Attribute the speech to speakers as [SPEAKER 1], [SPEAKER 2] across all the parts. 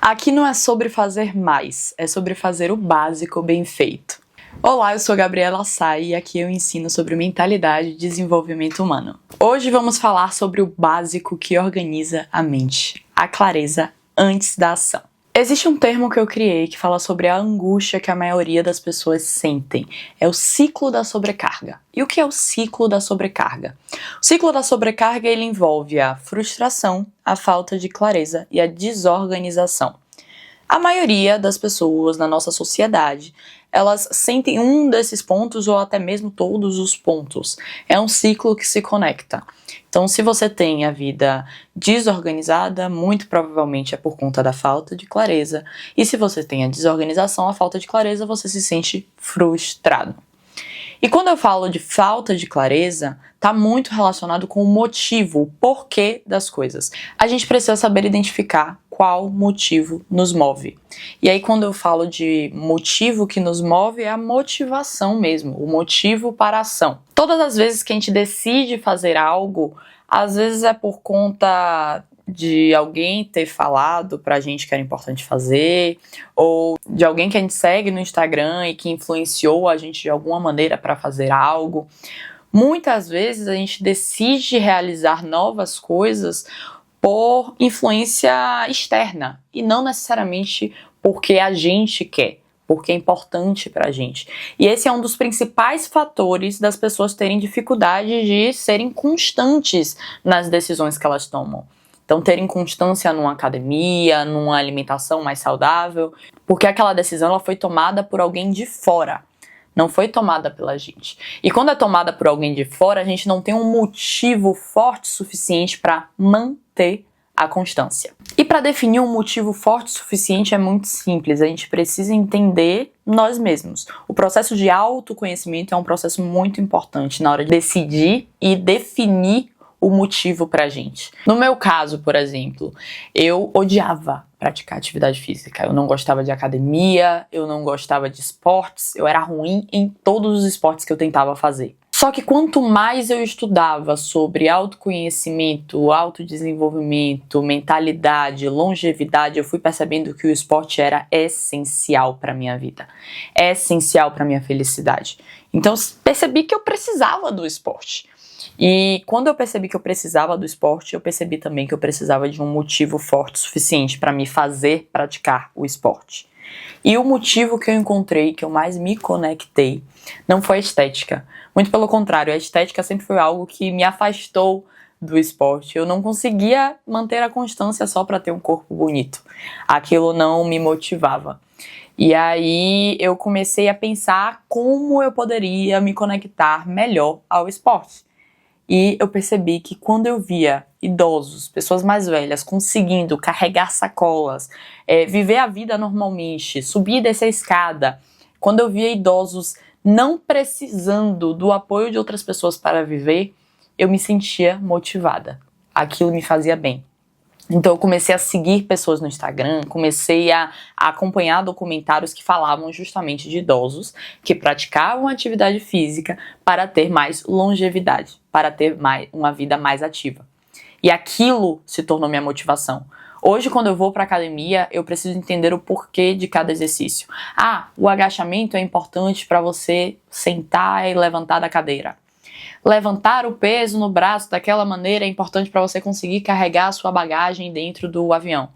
[SPEAKER 1] Aqui não é sobre fazer mais, é sobre fazer o básico bem feito. Olá, eu sou Gabriela Assay e aqui eu ensino sobre mentalidade e desenvolvimento humano. Hoje vamos falar sobre o básico que organiza a mente, a clareza antes da ação. Existe um termo que eu criei que fala sobre a angústia que a maioria das pessoas sentem. É o ciclo da sobrecarga. E o que é o ciclo da sobrecarga? O ciclo da sobrecarga ele envolve a frustração, a falta de clareza e a desorganização. A maioria das pessoas na nossa sociedade, elas sentem um desses pontos ou até mesmo todos os pontos. É um ciclo que se conecta. Então, se você tem a vida desorganizada, muito provavelmente é por conta da falta de clareza. E se você tem a desorganização, a falta de clareza, você se sente frustrado. E quando eu falo de falta de clareza, está muito relacionado com o motivo, o porquê das coisas. A gente precisa saber identificar qual motivo nos move. E aí quando eu falo de motivo que nos move, é a motivação mesmo, o motivo para a ação. Todas as vezes que a gente decide fazer algo, às vezes é por conta de alguém ter falado pra gente que era importante fazer, ou de alguém que a gente segue no Instagram e que influenciou a gente de alguma maneira para fazer algo. Muitas vezes a gente decide realizar novas coisas por influência externa e não necessariamente porque a gente quer, porque é importante pra gente. E esse é um dos principais fatores das pessoas terem dificuldade de serem constantes nas decisões que elas tomam. Então, terem constância numa academia, numa alimentação mais saudável, porque aquela decisão ela foi tomada por alguém de fora, não foi tomada pela gente. E quando é tomada por alguém de fora, a gente não tem um motivo forte o suficiente para manter a constância. E para definir um motivo forte o suficiente é muito simples, a gente precisa entender nós mesmos. O processo de autoconhecimento é um processo muito importante na hora de decidir e definir o motivo pra gente. No meu caso, por exemplo, eu odiava praticar atividade física. Eu não gostava de academia, eu não gostava de esportes, eu era ruim em todos os esportes que eu tentava fazer. Só que quanto mais eu estudava sobre autoconhecimento, autodesenvolvimento, mentalidade, longevidade, eu fui percebendo que o esporte era essencial para minha vida, é essencial para minha felicidade. Então percebi que eu precisava do esporte. E quando eu percebi que eu precisava do esporte, eu percebi também que eu precisava de um motivo forte o suficiente para me fazer praticar o esporte. E o motivo que eu encontrei, que eu mais me conectei, não foi a estética. Muito pelo contrário, a estética sempre foi algo que me afastou do esporte. Eu não conseguia manter a constância só para ter um corpo bonito. Aquilo não me motivava. E aí eu comecei a pensar como eu poderia me conectar melhor ao esporte. E eu percebi que quando eu via idosos, pessoas mais velhas, conseguindo carregar sacolas, viver a vida normalmente, subir e descer a escada, quando eu via idosos não precisando do apoio de outras pessoas para viver, eu me sentia motivada. Aquilo me fazia bem. Então eu comecei a seguir pessoas no Instagram, comecei a acompanhar documentários que falavam justamente de idosos que praticavam atividade física para ter mais longevidade, para ter uma vida mais ativa. E aquilo se tornou minha motivação. Hoje, quando eu vou para a academia, eu preciso entender o porquê de cada exercício. O agachamento é importante para você sentar e levantar da cadeira. Levantar o peso no braço daquela maneira é importante para você conseguir carregar a sua bagagem dentro do avião.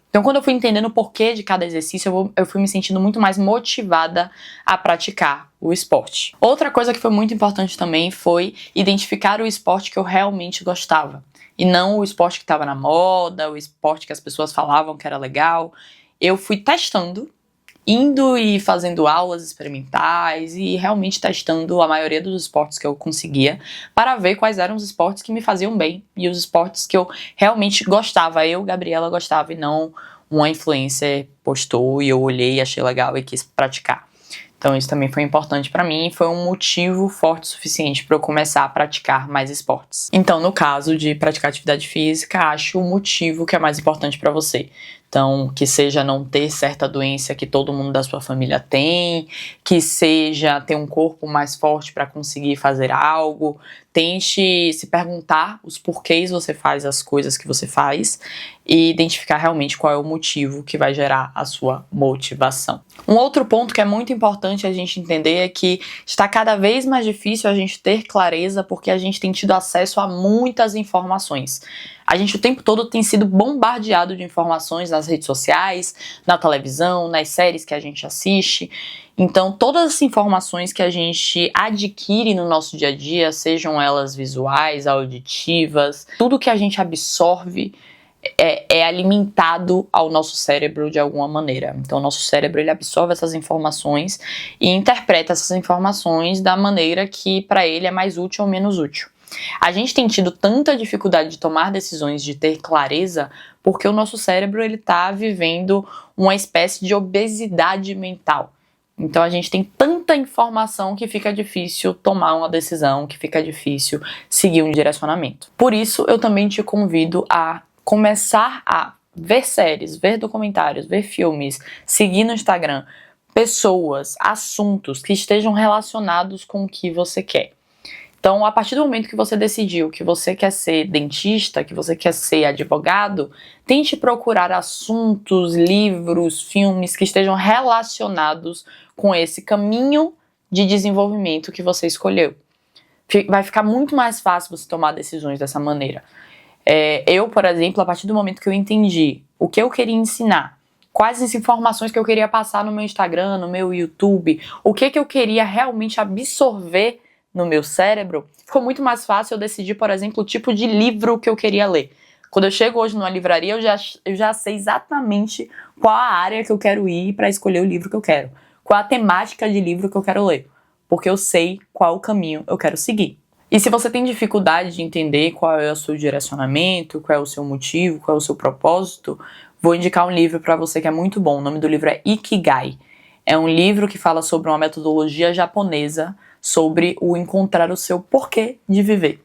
[SPEAKER 1] Então, quando eu fui entendendo o porquê de cada exercício, eu fui me sentindo muito mais motivada a praticar o esporte. Outra coisa que foi muito importante também foi identificar o esporte que eu realmente gostava. E não o esporte que estava na moda, o esporte que as pessoas falavam que era legal. Eu fui testando, indo e fazendo aulas experimentais e realmente testando a maioria dos esportes que eu conseguia para ver quais eram os esportes que me faziam bem e os esportes que eu realmente gostava. Eu, Gabriela, gostava e não uma influencer postou e eu olhei, achei legal e quis praticar. Então isso também foi importante para mim e foi um motivo forte o suficiente para eu começar a praticar mais esportes. Então, no caso de praticar atividade física, acho o motivo que é mais importante para você. Então, que seja não ter certa doença que todo mundo da sua família tem, que seja ter um corpo mais forte para conseguir fazer algo, tente se perguntar os porquês você faz as coisas que você faz e identificar realmente qual é o motivo que vai gerar a sua motivação. Um outro ponto que é muito importante a gente entender é que está cada vez mais difícil a gente ter clareza porque a gente tem tido acesso a muitas informações. A gente o tempo todo tem sido bombardeado de informações nas redes sociais, na televisão, nas séries que a gente assiste. Então, todas as informações que a gente adquire no nosso dia a dia, sejam elas visuais, auditivas, tudo que a gente absorve é alimentado ao nosso cérebro de alguma maneira. Então, o nosso cérebro ele absorve essas informações e interpreta essas informações da maneira que para ele é mais útil ou menos útil. A gente tem tido tanta dificuldade de tomar decisões, de ter clareza, porque o nosso cérebro ele está vivendo uma espécie de obesidade mental. Então a gente tem tanta informação que fica difícil tomar uma decisão, que fica difícil seguir um direcionamento. Por isso eu também te convido a começar a ver séries, ver documentários, ver filmes, seguir no Instagram pessoas, assuntos que estejam relacionados com o que você quer. Então, a partir do momento que você decidiu que você quer ser dentista, que você quer ser advogado, tente procurar assuntos, livros, filmes que estejam relacionados com esse caminho de desenvolvimento que você escolheu. Vai ficar muito mais fácil você tomar decisões dessa maneira. Eu, por exemplo, a partir do momento que eu entendi o que eu queria ensinar, quais as informações que eu queria passar no meu Instagram, no meu YouTube, o que eu queria realmente absorver no meu cérebro, ficou muito mais fácil eu decidir, por exemplo, o tipo de livro que eu queria ler. Quando eu chego hoje numa livraria, eu já sei exatamente qual a área que eu quero ir para escolher o livro que eu quero. Qual a temática de livro que eu quero ler. Porque eu sei qual o caminho eu quero seguir. E se você tem dificuldade de entender qual é o seu direcionamento, qual é o seu motivo, qual é o seu propósito, vou indicar um livro para você que é muito bom. O nome do livro é Ikigai. É um livro que fala sobre uma metodologia japonesa sobre o encontrar o seu porquê de viver.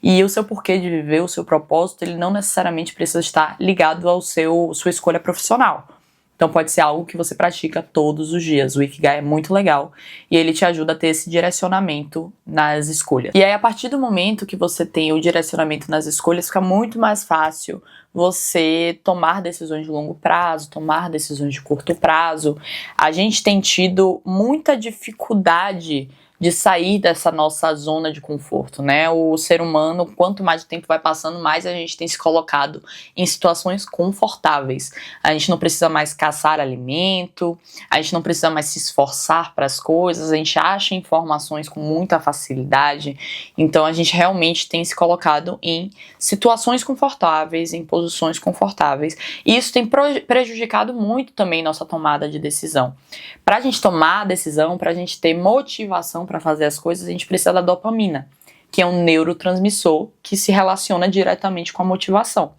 [SPEAKER 1] E o seu porquê de viver, o seu propósito, ele não necessariamente precisa estar ligado ao sua escolha profissional. Então pode ser algo que você pratica todos os dias. O Ikigai é muito legal e ele te ajuda a ter esse direcionamento nas escolhas. E aí, a partir do momento que você tem o direcionamento nas escolhas, fica muito mais fácil você tomar decisões de longo prazo, tomar decisões de curto prazo. A gente tem tido muita dificuldade de sair dessa nossa zona de conforto, né? O ser humano, quanto mais o tempo vai passando, mais a gente tem se colocado em situações confortáveis. A gente não precisa mais caçar alimento, a gente não precisa mais se esforçar para as coisas, a gente acha informações com muita facilidade. Então a gente realmente tem se colocado em situações confortáveis, em posições confortáveis. E isso tem prejudicado muito também nossa tomada de decisão. Para a gente tomar a decisão, para a gente ter motivação para fazer as coisas, a gente precisa da dopamina, que é um neurotransmissor que se relaciona diretamente com a motivação.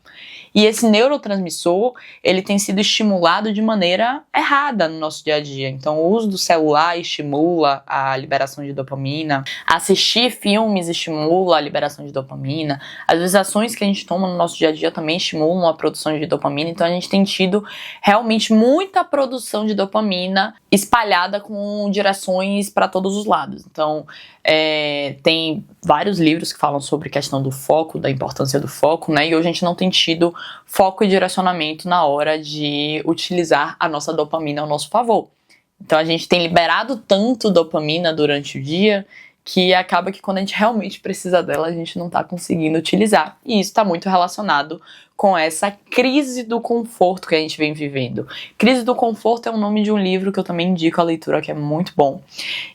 [SPEAKER 1] E esse neurotransmissor, ele tem sido estimulado de maneira errada no nosso dia a dia. Então, o uso do celular estimula a liberação de dopamina, assistir filmes estimula a liberação de dopamina, as vezes ações que a gente toma no nosso dia a dia também estimulam a produção de dopamina. Então, a gente tem tido realmente muita produção de dopamina espalhada com direções para todos os lados. Então, tem vários livros que falam sobre a questão do foco, da importância do foco, né? E hoje a gente não tem tido foco e direcionamento na hora de utilizar a nossa dopamina ao nosso favor. Então a gente tem liberado tanto dopamina durante o dia que acaba que quando a gente realmente precisa dela, a gente não está conseguindo utilizar. E isso está muito relacionado com essa crise do conforto que a gente vem vivendo. Crise do Conforto é o nome de um livro que eu também indico a leitura, que é muito bom.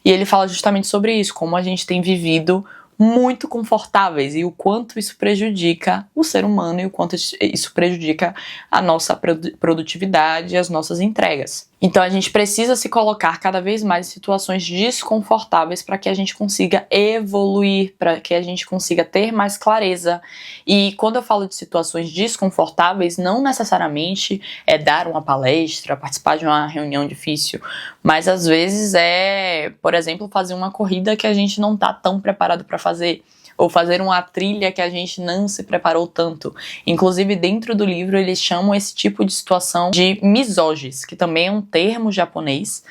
[SPEAKER 1] E ele fala justamente sobre isso, como a gente tem vivido muito confortáveis e o quanto isso prejudica o ser humano e o quanto isso prejudica a nossa produtividade e as nossas entregas. Então a gente precisa se colocar cada vez mais em situações desconfortáveis para que a gente consiga evoluir, para que a gente consiga ter mais clareza. E quando eu falo de situações desconfortáveis, não necessariamente é dar uma palestra, participar de uma reunião difícil, mas às vezes é, por exemplo, fazer uma corrida que a gente não está tão preparado para fazer, ou fazer uma trilha que a gente não se preparou tanto. Inclusive, dentro do livro, eles chamam esse tipo de situação de misogis, que também é um termo japonês,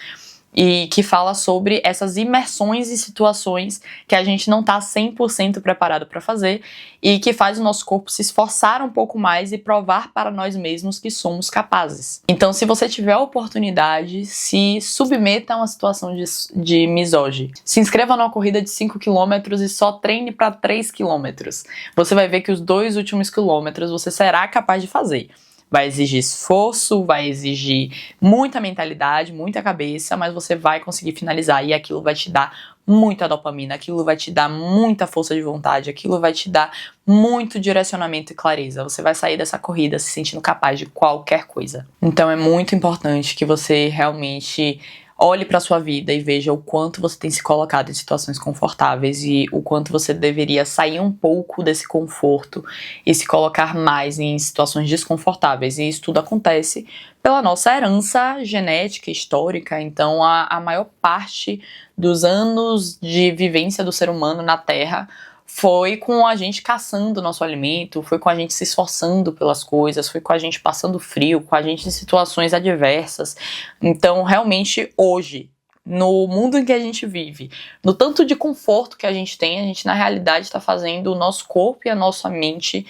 [SPEAKER 1] e que fala sobre essas imersões em situações que a gente não está 100% preparado para fazer e que faz o nosso corpo se esforçar um pouco mais e provar para nós mesmos que somos capazes. Então, se você tiver a oportunidade, se submeta a uma situação de misogyny. Se inscreva numa corrida de 5 km e só treine para 3 km. Você vai ver que os 2 últimos quilômetros você será capaz de fazer. Vai exigir esforço, vai exigir muita mentalidade, muita cabeça, mas você vai conseguir finalizar e aquilo vai te dar muita dopamina, aquilo vai te dar muita força de vontade, aquilo vai te dar muito direcionamento e clareza. Você vai sair dessa corrida se sentindo capaz de qualquer coisa. Então é muito importante que você realmente olhe para sua vida e veja o quanto você tem se colocado em situações confortáveis e o quanto você deveria sair um pouco desse conforto e se colocar mais em situações desconfortáveis. E isso tudo acontece pela nossa herança genética, histórica. Então, a maior parte dos anos de vivência do ser humano na Terra foi com a gente caçando nosso alimento, foi com a gente se esforçando pelas coisas, foi com a gente passando frio, com a gente em situações adversas. Então, realmente, hoje, no mundo em que a gente vive, no tanto de conforto que a gente tem, a gente, na realidade, está fazendo o nosso corpo e a nossa mente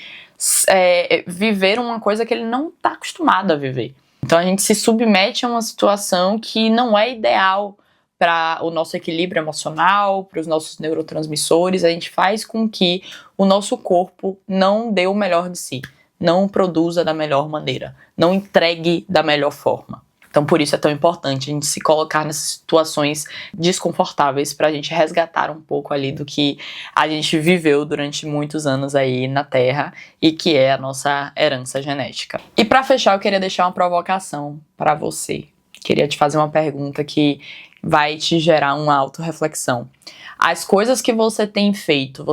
[SPEAKER 1] viver uma coisa que ele não está acostumado a viver. Então, a gente se submete a uma situação que não é ideal para o nosso equilíbrio emocional, para os nossos neurotransmissores. A gente faz com que o nosso corpo não dê o melhor de si, não produza da melhor maneira, não entregue da melhor forma. Então, por isso é tão importante a gente se colocar nessas situações desconfortáveis para a gente resgatar um pouco ali do que a gente viveu durante muitos anos aí na Terra e que é a nossa herança genética. E para fechar, eu queria deixar uma provocação para você. Queria te fazer uma pergunta que vai te gerar uma autorreflexão. As coisas que você tem feito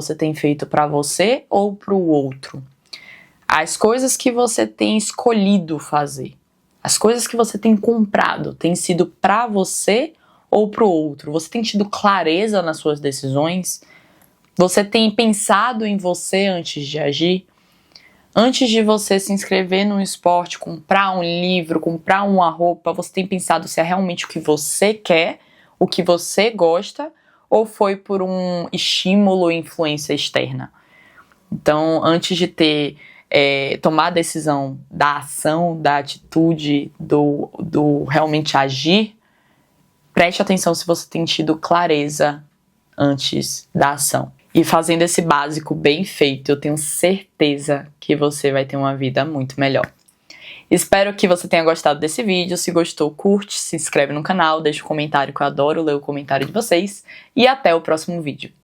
[SPEAKER 1] para você ou para o outro? As coisas que você tem escolhido fazer, as coisas que você tem comprado, tem sido para você ou para o outro? Você tem tido clareza nas suas decisões? Você tem pensado em você antes de agir? Antes de você se inscrever num esporte, comprar um livro, comprar uma roupa, você tem pensado se é realmente o que você quer, o que você gosta, ou foi por um estímulo ou influência externa? Então, antes de tomar a decisão da ação, da atitude, do realmente agir, preste atenção se você tem tido clareza antes da ação. E fazendo esse básico bem feito, eu tenho certeza que você vai ter uma vida muito melhor. Espero que você tenha gostado desse vídeo. Se gostou, curte, se inscreve no canal, deixa um comentário que eu adoro ler o comentário de vocês. E até o próximo vídeo.